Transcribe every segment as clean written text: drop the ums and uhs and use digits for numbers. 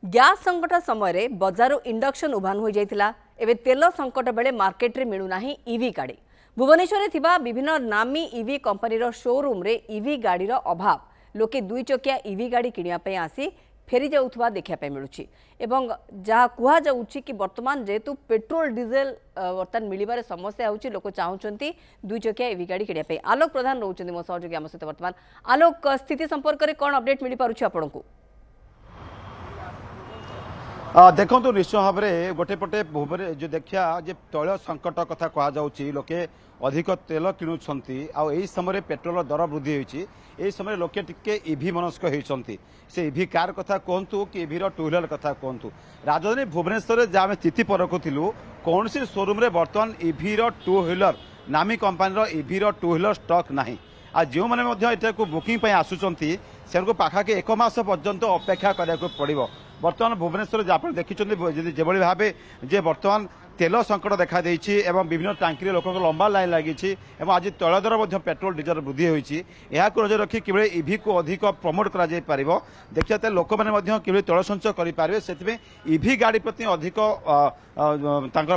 Gas संकट समय बजार इंडक्शन उभान हो जाता एवं तेल संकट बेले मार्केट रे मिलूना ईवी गाड़ी भुवनेश्वर थिबा विभिन्न नामी ईवी कंपनीर शोरूम रे ईवी गाड़ी अभाव लोके दुई चकिया ईवी गाड़ी किनिया आसी फेरी जाउथबा देखा मिलूची एवं जहाँ कुहा जाउची कि वर्तमान जेतु पेट्रोल डीजेल वर्तमान मिलबार समस्या होची लोक चाहूचंती दुई चकिया ईवी गाड़ी किनिया आलोक प्रधान रहउचंती मो सहयोगी आम सहित वर्तमान आलोक स्थिति संपर्क में कौन अपडेट मिल पारुची आपनकु देखो निश्चय भाव में गोटे पटे भुवने जो देखिया जे तैल संकट कथा कहुच्छी लोके अधिक तेल किणुंट आई समय पेट्रोल दर वृद्धि होती समय लोके टिके ईवी मनस्क होती से ईवी कार कथा कहतु कि ईवी टू व्हीलर कथा कहतु राजधानी भुवनेश्वर जहाँ आम चिठी परखुलू कौन सी शोरूम रे बर्तमान ईवी टू व्हीलर नामी company EV two wheeler stock नहीं आ जो मैंने बुकिंग आसुंच से पाखापाखि एक मास पर्यंत अपेक्षा करा पड़ो बर्तमान भुवनेश्वर आप देखिं जो भाव जे बर्तमान तेल संकट देखा देछि एवं विभिन्न टांकी लोक लंबा लाइन लगी आज तैल दर पेट्रोल डीजल वृद्धि होती नजर रखी कि ईवी को अधिक प्रमोट कर देखिए लोक मैंने कि तैल संचय करेंगे से ईवी गाड़ी प्रति अधिक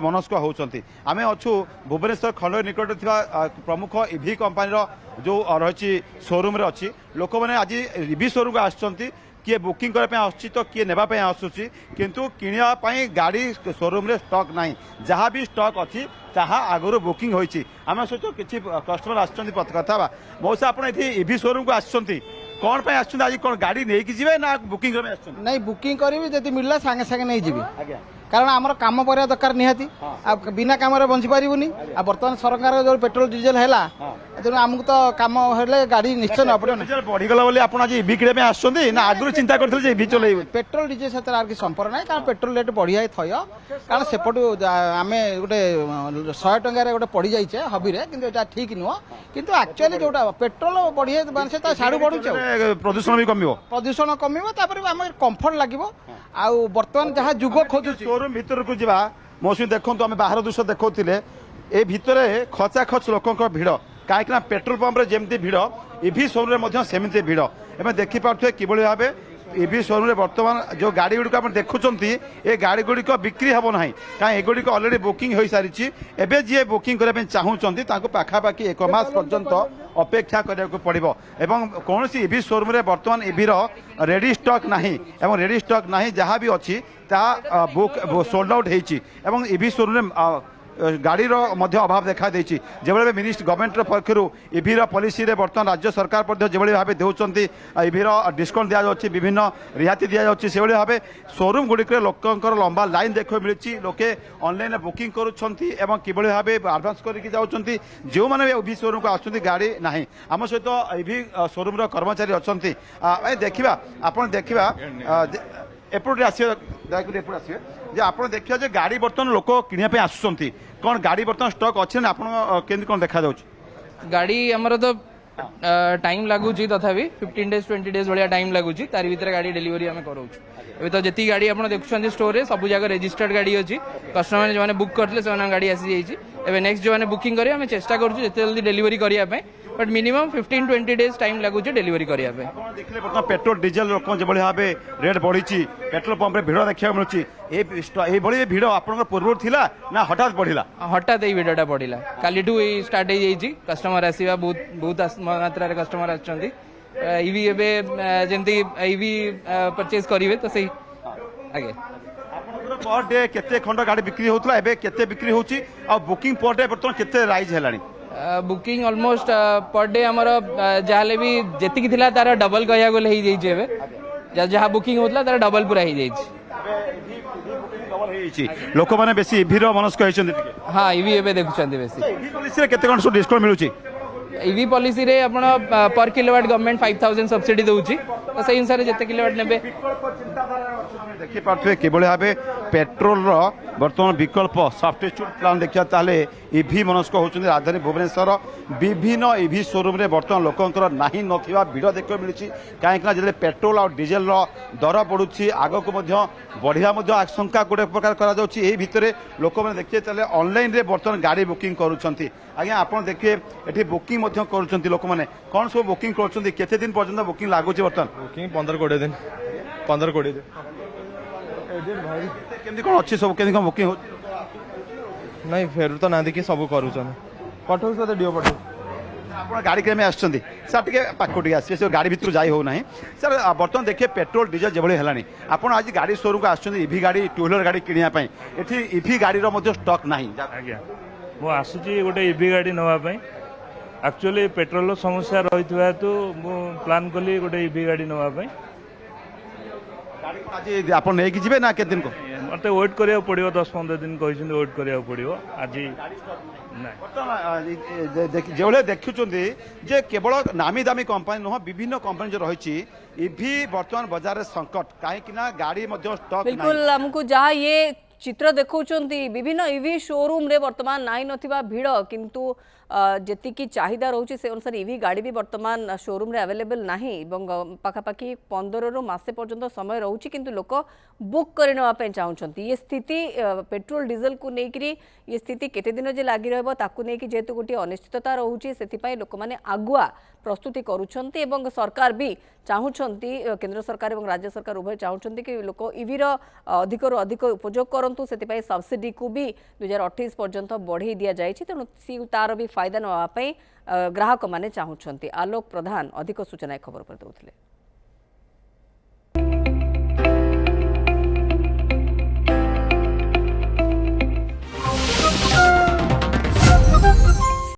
मनस्क होती आम अच्छु भुवनेश्वर खंड निकट प्रमुख ईवी कंपानी जो रही शोरूम अच्छी लोक मैंने आज ईवी शोरूम आसुँच किए बुकिंग करने आसुची तो किए नेबापी आसुची किंतु किणापी गाड़ी शोरूम रे स्टॉक नहीं जहाँ भी स्टॉक अच्छी ताहा आगुरी बुकिंग होती आम सहित किसी कस्टमर आसता मौसा आप ईवी शोरूम को आसुँच कौन पे आसुँच आज कौन गाड़ी नहीं जी ना बुकिंग करने नहीं बुकिंग करी जब मिलला सांगे सांगे नहीं जी कारण आमर काम पर दरकार निहाती बिना काम बंची पारूनी बर्तमान सरकार जो पेट्रोल डीजेल है तेणु आमको तो काम हेले गाड़ी निश्चय न पड़े बढ़ीगला बोली आप आज ईवी किणा आसुँच ना आगुरी चिंता करते ईवी चल पेट्रोल डीजेल से आर संपर्क ना कारण पेट्रोल रेट बढ़िया थय कारण सेपटू आम गोटे 100 टंकार गोटे पड़ जाइए हबी कि ठीक नुह कि एक्चुअली जो पेट्रोल बढ़िया से साढ़ू बढ़ुच प्रदूषण भी कम प्रदूषण कम आम कंफर्ट लगे आउ बर्तमान जहाँ जुग खोजु शोरूम भीतर को जा मौसमी देखो आम बाहर दृश्य देखते ए भितर खचाखच लोक भिड़ कहीं पेट्रोल पंप जमी भिड़ ईवी शोरूम में सेमती भिड़ एवं देखिपे कि भाव ईवी शोरूम में बर्तमान जो गाड़ी गुड़िक आप देखुंत ये गाड़ी गुड़िक बिक्री हम ना कहीं एगुड़िक अलरेडी बुकिंग हो सारी एवं जी बुकिंग करने चाहूँगी पाखापाखि एक मास पर्यंत अपेक्षा करा पड़ो एवं कौन सी ईवी शोरूम में बर्तमान ईवी रेडी स्टॉक नहीं एवं रेडी स्टॉक नहीं जहाँ भी अच्छी बुक सोल्ड आउट होती ईवी शोरूम गाड़ीर अभाव देखा देछि जेबले मिनिस्ट्री गवर्नमेंट पक्षर ईवी पॉलिसी रे बर्तमान राज्य सरकार जो भाव देउछंती ईवी डिस्काउंट दिया जाउछि विभिन्न रिहाती दिया जाउछि से भाव शोरूम गुड़िक लोकंकर लंबा लाइन देखो मिलुछि लोके ऑनलाइन बुकिंग करूछंती एवं किबळे भाव एडवांस करके जाउछंती जो माने ईवी शोरूम को आछंती गाड़ी नाही आम सहित ईवी शोरूम रो कर्मचारी अछंती देखिबा आपण देखिबा एपटे आसिए दयाकोरी एपटे आसिए जे आपण देखिया जे गाड़ी बर्तमान लोक किनिया आसुचंती कौन गाड़ी बर्तमान स्टॉक अच्छे ना आपण केंद्र कौन देखा जाउछि गाड़ी हमर तो टाइम लागुची तथापि 15 डेज 20 डेज भाया टाइम लागुची तारि भीतर गाड़ी डेलीवरी आम करूछु एबे तो जति गाड़ी आपण देखुछंती स्टोर रे सब जगह रजिस्टर्ड गाड़ी अछि कस्टमर जो माने बुक करले से गाड़ी आसी जाइछि एबे नेक्स्ट जो माने बुकिंग करे हमें चेष्टा करूछु जते जल्दी डेलीवरी करिया पे बट मिनिमम 15-20 डेज टाइम लागुची डेलीवरी करिया पे देखले बर्तमान पेट्रोल डीजल लोक जो भाव रेट बढ़ी पेट्रोल पंप रे भिड़ देखा मिलुची ए बड़ी भिड़ आपन पूर्व थिला ना हठात बढ़िला हठात ए भिड़टा बढ़िला कालीठू स्टार्ट हो जाइछि कस्टमर आसीबा बहुत मात्रा रे कस्टमर आछंती ईवी एबे जेंती ईवी परचेज करिवे तो सही आगे पर डे केते खंड गाड़ी बिक्री होतला एबे केते बिक्री होची आ बुकिंग पर डे बर्तमान केते राइज हेलानी बुकिंग ऑलमोस्ट पर डे आमर जहाँ भी जी थिला तार डबल कह गले जहाँ बुकिंग होता तार डबल पूरा हो लोक मैंने बेसी ईवी मनस्क हाँ ईवी एवं देखुं बेसी डिस्काउंट मिलूची ईवी पॉलिसी रे आपण पर किलोवाट गवर्नमेंट 5000 सब्सिडी दउची तो सही अनुसार जते किलोवाट नेबे देखि पार्थे केवल भाव पेट्रोल बर्तमान विकल्प सब्स्टिट्यूट प्लान देखिया ताले ईवी मनस्क होचुंदी राजधानी भुवनेश्वर विभिन्न ईवी शोरूम रे बर्तमान लोकंकर नाही नथिबा भिड़ देखो मिलुची काहेकना जे पेट्रोल और डीजेल दर बढ़ुची आगो को बढ़िया आशंका गोटे प्रकार करा जाउची एही भितरे लोक माने देखिए ताले ऑनलाइन रे बर्तमान गाड़ी बुकिंग करूछंती आज्ञा आपण देखिए एठी बुकिंग मध्य करूछंती लोक माने कोन सब बुकिंग करूछंती केते दिन पर्यंत बुकिंग लागुची बर्तमान बुकिंग 15-20 दिन କେମିତି କ'ଣ ଅଛି ସବୁ କେମିତି କ'ଣ ବୁକିଂ ହେଉଛି ନାଇଁ ଫେରୁ ତ ନାହାନ୍ତି କି ସବୁ କରୁଛନ୍ତି ପଠଉଛି ତତେ ଡିଓ ପଠଉଛି ଆପଣ ଗାଡ଼ି କେମିତି ଆସିଛନ୍ତି ସାର୍ ଟିକେ ପାଖକୁ ଟିକେ ଆସିବେ ସେ ଗାଡ଼ି ଭିତରୁ ଯାଇ ହେଉନାହିଁ ସାର୍ ବର୍ତ୍ତମାନ ଦେଖିବେ ପେଟ୍ରୋଲ ଡିଜେଲ ଯେଭଳି ହେଲାଣି ଆପଣ ଆଜି ଗାଡ଼ି ସୋରୁମକୁ ଆସୁଛନ୍ତି ଇଭି ଗାଡ଼ି ଟୁ ହ୍ୱିଲର ଗାଡ଼ି କିଣିବା ପାଇଁ ଏଠି ଇଭି ଗାଡ଼ିର ମଧ୍ୟ ଷ୍ଟକ୍ ନାହିଁ ଆଜ୍ଞା ମୁଁ ଆସୁଛି ଗୋଟେ ଇଭି ଗାଡ଼ି ନେବା ପାଇଁ ଆକ୍ଚୁଆଲି ପେଟ୍ରୋଲର ସମସ୍ୟା ରହିଥିବା ହେତୁ ମୁଁ ପ୍ଲାନ୍ କଲି ଗୋଟେ ଇଭି ଗାଡ଼ି ନେବା ପାଇଁ ଆଜି ଆପଣ ନେଇକି ଯିବେ ନା କେତେ ଦିନ ମୋତେ ୱେଟ୍ କରିବାକୁ ପଡ଼ିବ 10-15 ଦିନ କହିଛନ୍ତି ୱେଟ୍ କରିବାକୁ ପଡ଼ିବ ଆଜି ନାଇଁ যেভাবে দেখুছেন যে কেবল নামি দামি কোম্পানি নুহ বিভিন্ন কোম্পানি যে রয়েছে ইভি বর্তমান বাজারে সংকট কাইকি না গাড়ি মধ্যে স্টক बिल्कुल हमको जहाँ ये चित्र देखौଛନ୍ତି विभिन्न इवी शोरूम रे वर्तमान नाई नथिबा भिड़ किंतु जेतिकी चाहिदा रहउछि से अनुसार इवी गाड़ी भी वर्तमान शोरूम रे अवेलेबल नाही एवं पाखापाखि 15 रु मासे पर्यंत समय रहउछि किंतु लोक बुक करि नवा पे चाहुछंती ये स्थिति पेट्रोल डीजल को नेकरी ये स्थिति केते दिन जे लागि रहबो ताकू नेकी जेतु गोटी अनिश्चितता रहउछि सेति पय लोक माने आगुआ प्रस्तुति करूछंती एवं सरकार भी चाहुछंती केंद्र सरकार एवं राज्य सरकार उभय चाहुछंती कि लोक इवी रो अधिक रु अधिक उपयोग करंतु सेति पय सब्सिडी को भी 2028 पर्यंत बढ़ई दिया जायछि तेणु तार भी फायदा नवा पय ग्राहक माने चाहुछंती आलोक प्रधान अधिक सूचना खबर पर दउथिले।